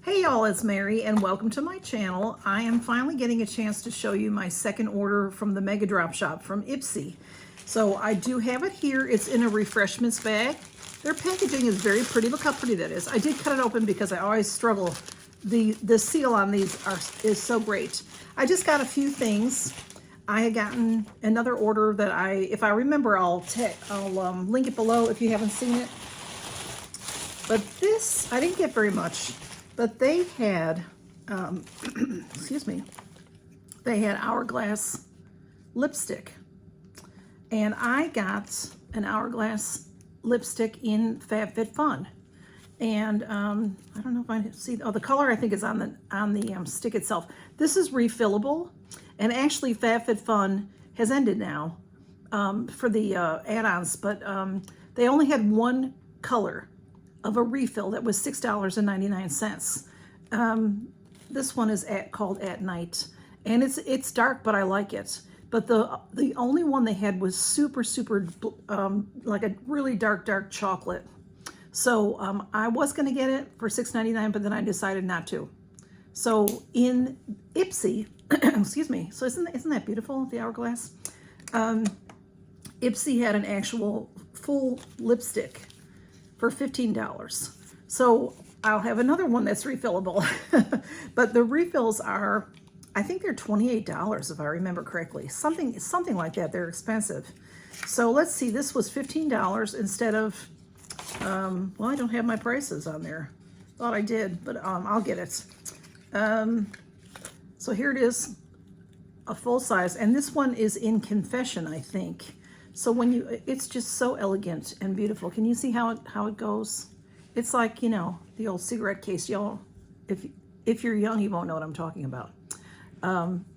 Hey y'all, it's Mary and welcome to my channel. I am finally getting a chance to show you my second order from the Mega Drop Shop from Ipsy. So I do have it here. It's in a refreshments bag. Their packaging is very pretty. Look how pretty that is. I did cut it open because I always struggle. The seal on these is so great. I just got a few things. I had gotten another order that if I remember, I'll link it below if you haven't seen it. But this, I didn't get very much. But they had, excuse me, they had Hourglass lipstick. And I got an Hourglass lipstick in Fab Fit Fun. And I don't know if I see, oh, the color I think is on the stick itself. This is refillable. And actually Fab Fit Fun has ended now for the add-ons, but they only had one color of a refill that was $6.99. This one is called At Night, and it's dark, but I like it. But the only one they had was super like a really dark chocolate. So I was gonna get it for $6.99, but then I decided not to. So in Ipsy, excuse me. So isn't that beautiful, the Hourglass? Ipsy had an actual full lipstick for $15. So I'll have another one that's refillable. But the refills are, I think they're $28 if I remember correctly. Something like that. They're expensive. So let's see, this was $15 instead of, well, I don't have my prices on there. Thought I did, but I'll get it. So here it is, a full size. And this one is in Confession, I think. So it's just so elegant and beautiful. Can you see how it goes? It's like, you know, the old cigarette case. Y'all, if you're young, you won't know what I'm talking about.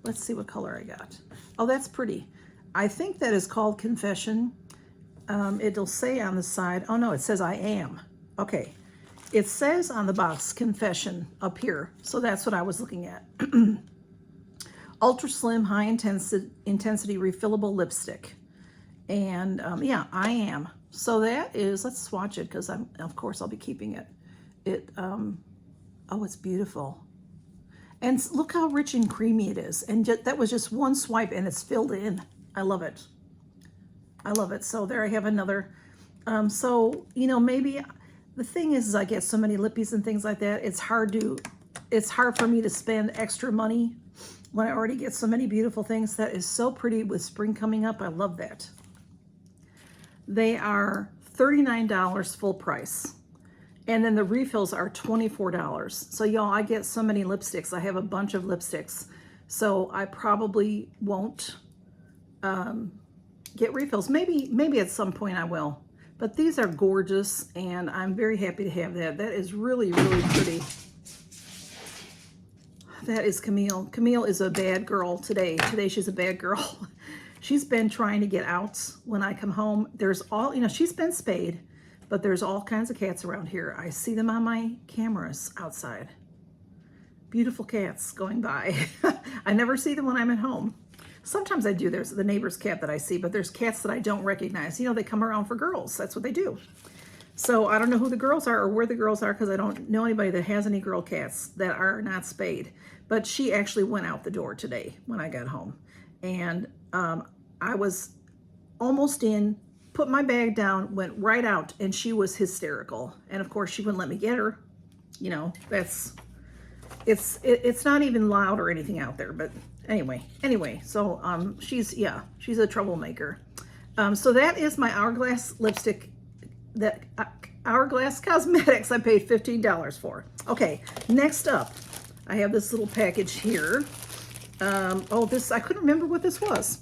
Let's see what color I got. Oh, that's pretty. I think that is called Confession. It'll say on the side, oh no, it says I Am. Okay. It says on the box, Confession up here. So that's what I was looking at. Ultra slim, high intensity refillable lipstick. And yeah, I Am. So that is, let's swatch it because of course I'll be keeping it. Oh, it's beautiful. And look how rich and creamy it is. And that was just one swipe and it's filled in. I love it. I love it. So there I have another. So, you know, maybe the thing is I get so many lippies and things like that. It's hard for me to spend extra money when I already get so many beautiful things. That is so pretty with spring coming up. I love that. They are $39 full price. And then the refills are $24. So y'all, I get so many lipsticks. I have a bunch of lipsticks. So I probably won't get refills. Maybe at some point I will. But these are gorgeous and I'm very happy to have that. That is really pretty. That is Camille. Camille is a bad girl today. Today she's a bad girl. She's been trying to get out when I come home. There's all, you know, she's been spayed, but there's all kinds of cats around here. I see them on my cameras outside. Beautiful cats going by. I never see them when I'm at home. Sometimes I do. There's the neighbor's cat that I see, but there's cats that I don't recognize. You know, they come around for girls. That's what they do. So I don't know who the girls are or where the girls are because I don't know anybody that has any girl cats that are not spayed. But she actually went out the door today when I got home. And I was almost in, put my bag down, went right out, and she was hysterical. And of course she wouldn't let me get her. You know, it's not even loud or anything out there, but anyway, so she's a troublemaker. So that is my Hourglass lipstick, that Hourglass Cosmetics I paid $15 for. Okay, next up, I have this little package here. Oh, I couldn't remember what this was.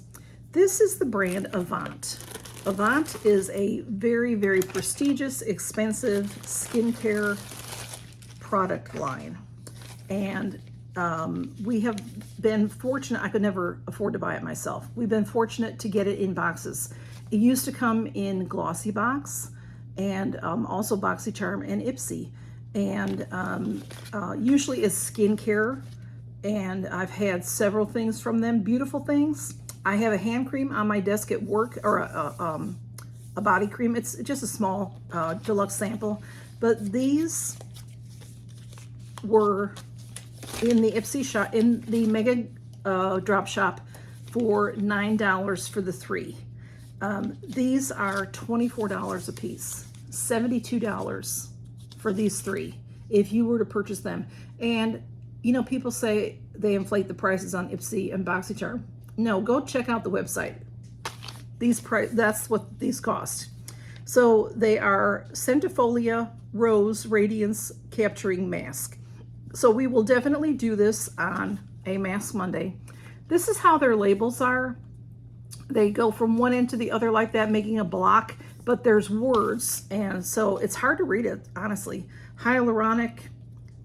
This is the brand Avant. Avant is a very prestigious, expensive skincare product line. And we have been fortunate. I could never afford to buy it myself. We've been fortunate to get it in boxes. It used to come in Glossy Box and also Boxycharm and Ipsy. And usually it's skincare. And I've had several things from them, beautiful things. I have a hand cream on my desk at work, or a body cream. It's just a small deluxe sample. But these were in the Ipsy shop, in the Mega Drop Shop for $9 for the 3. These are $24 a piece, $72 for these 3 if you were to purchase them. And you know, people say they inflate the prices on Ipsy and Boxycharm. No, go check out the website. That's what these cost. So they are Centifolia Rose Radiance Capturing Mask. So we will definitely do this on a Mask Monday. This is how their labels are. They go from one end to the other like that, making a block, but there's words, and so it's hard to read it, honestly. Hyaluronic,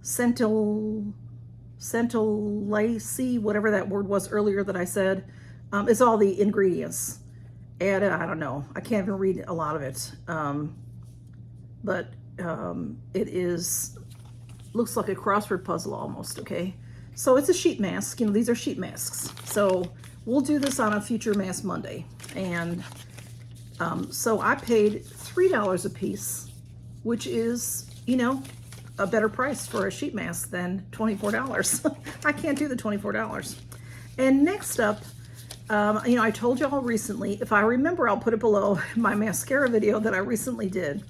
Centellacea, whatever that word was earlier that I said, is all the ingredients. And I don't know, I can't even read a lot of it. But it looks like a crossword puzzle almost, okay? So it's a sheet mask, you know, these are sheet masks. So we'll do this on a future Mask Monday. And so I paid $3 a piece, which is, you know, a better price for a sheet mask than $24. I can't do the $24. And next up, you know, I told y'all recently, if I remember, I'll put it below my mascara video that I recently did,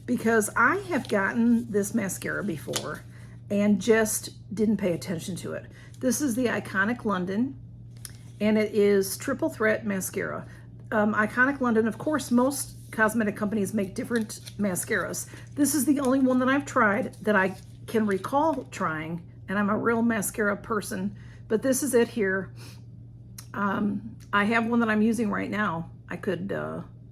because I have gotten this mascara before and just didn't pay attention to it. This is the Iconic London, and it is triple threat mascara. Iconic London, of course, most cosmetic companies make different mascaras. This is the only one that I've tried that I can recall trying, and I'm a real mascara person, but this is it here. I have one that I'm using right now. I could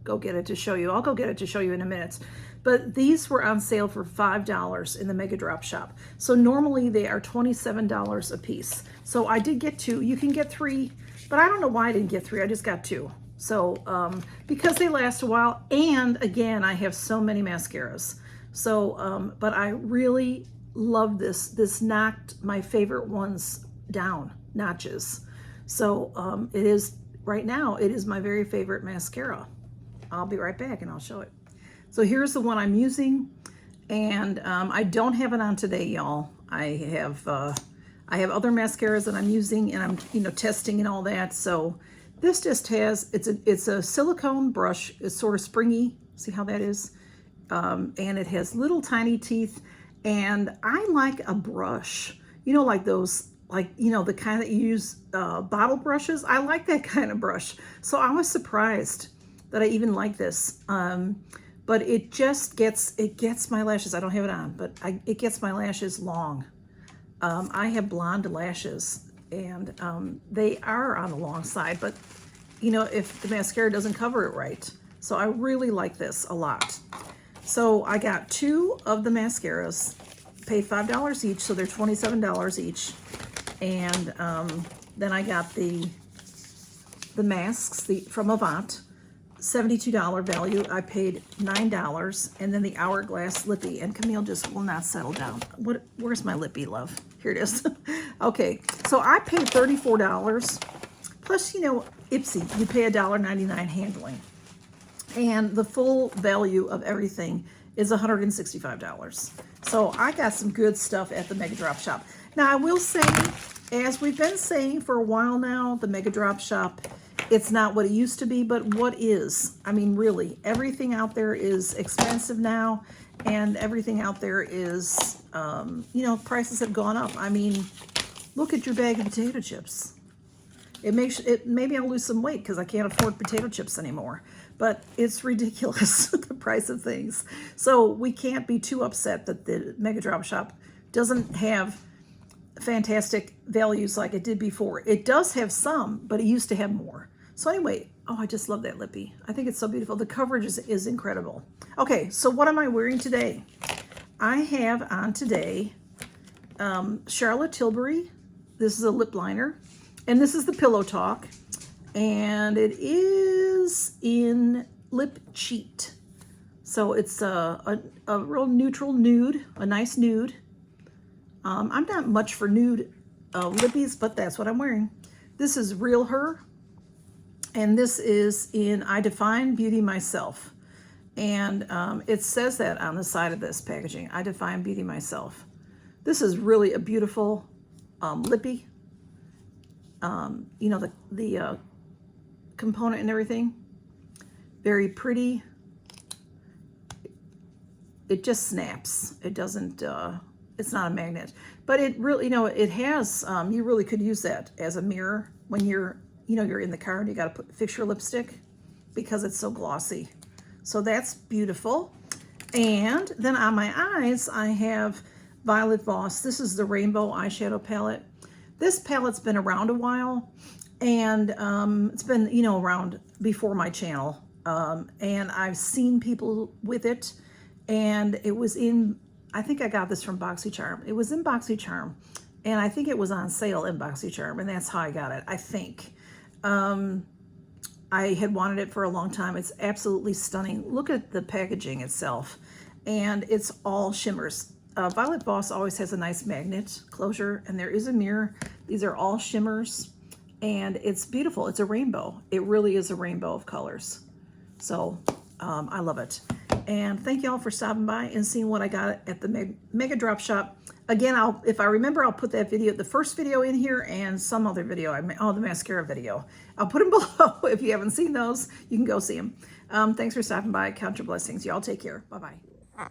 go get it to show you. I'll go get it to show you in a minute. But these were on sale for $5 in the Mega Drop Shop. So normally they are $27 a piece. So I did get 2. You can get 3, but I don't know why I didn't get 3. I just got 2. So because they last a while, and again, I have so many mascaras. So, but I really love this. This knocked my favorite ones down notches. So it is, right now, it is my very favorite mascara. I'll be right back and I'll show it. So here's the one I'm using, and I don't have it on today, y'all. I have other mascaras that I'm using, and I'm, you know, testing and all that. So this just has, it's a silicone brush. It's sort of springy. See how that is? And it has little tiny teeth, and I like a brush, you know, like those, like, you know, the kind that you use bottle brushes. I like that kind of brush. So I was surprised that I even like this. But it just gets my lashes. I don't have it on, but it gets my lashes long. I have blonde lashes, and they are on the long side, but you know, if the mascara doesn't cover it right. So I really like this a lot. So I got 2 of the mascaras, paid $5 each, so they're $27 each. And then I got the masks from Avant, $72 value. I paid $9, and then the Hourglass Lippy, and Camille just will not settle down. Where's my Lippy, love? Here it is. Okay, so I paid $34, plus, you know, Ipsy, you pay $1.99 handling. And the full value of everything is $165. So I got some good stuff at the Mega Drop Shop. Now I will say, as we've been saying for a while now, the Mega Drop Shop, it's not what it used to be, but what is? I mean, really, everything out there is expensive now, and everything out there is, you know, prices have gone up. I mean, look at your bag of potato chips. Maybe I'll lose some weight because I can't afford potato chips anymore, but it's ridiculous, the price of things. So we can't be too upset that the Mega Drop Shop doesn't have fantastic values like it did before. It does have some, but it used to have more. So anyway, oh, I just love that Lippy. I think it's so beautiful. The coverage is incredible. Okay, so what am I wearing today? I have on today Charlotte Tilbury. This is a lip liner, and this is the Pillow Talk, and it is in Lip Cheat. So it's a real neutral nude, a nice nude. I'm not much for nude lippies, but that's what I'm wearing. This is Real Her, and this is in I Define Beauty Myself. And it says that on the side of this packaging, I Define Beauty Myself. This is really a beautiful lippy. You know, the component and everything. Very pretty. It just snaps. It doesn't, it's not a magnet. But it really, you know, it has, you really could use that as a mirror when you're, you know, you're in the car and you got to fix your lipstick because it's so glossy. So that's beautiful. And then on my eyes, I have Violet Voss. This is the Rainbow Eyeshadow Palette. This palette's been around a while, and it's been, you know, around before my channel. And I've seen people with it, and it was in, I think I got this from Boxycharm. It was in Boxycharm, and I think it was on sale in Boxycharm, and that's how I got it, I think. I had wanted it for a long time. It's absolutely stunning. Look at the packaging itself, and it's all shimmers. Violet Voss always has a nice magnet closure, and there is a mirror. These are all shimmers, and it's beautiful. It's a rainbow. It really is a rainbow of colors. So I love it. And thank you all for stopping by and seeing what I got at the Mega Drop Shop. Again, if I remember, I'll put that video, the first video in here, and some other video, the mascara video. I'll put them below. If you haven't seen those, you can go see them. Thanks for stopping by. Count your blessings. Y'all take care. Bye-bye.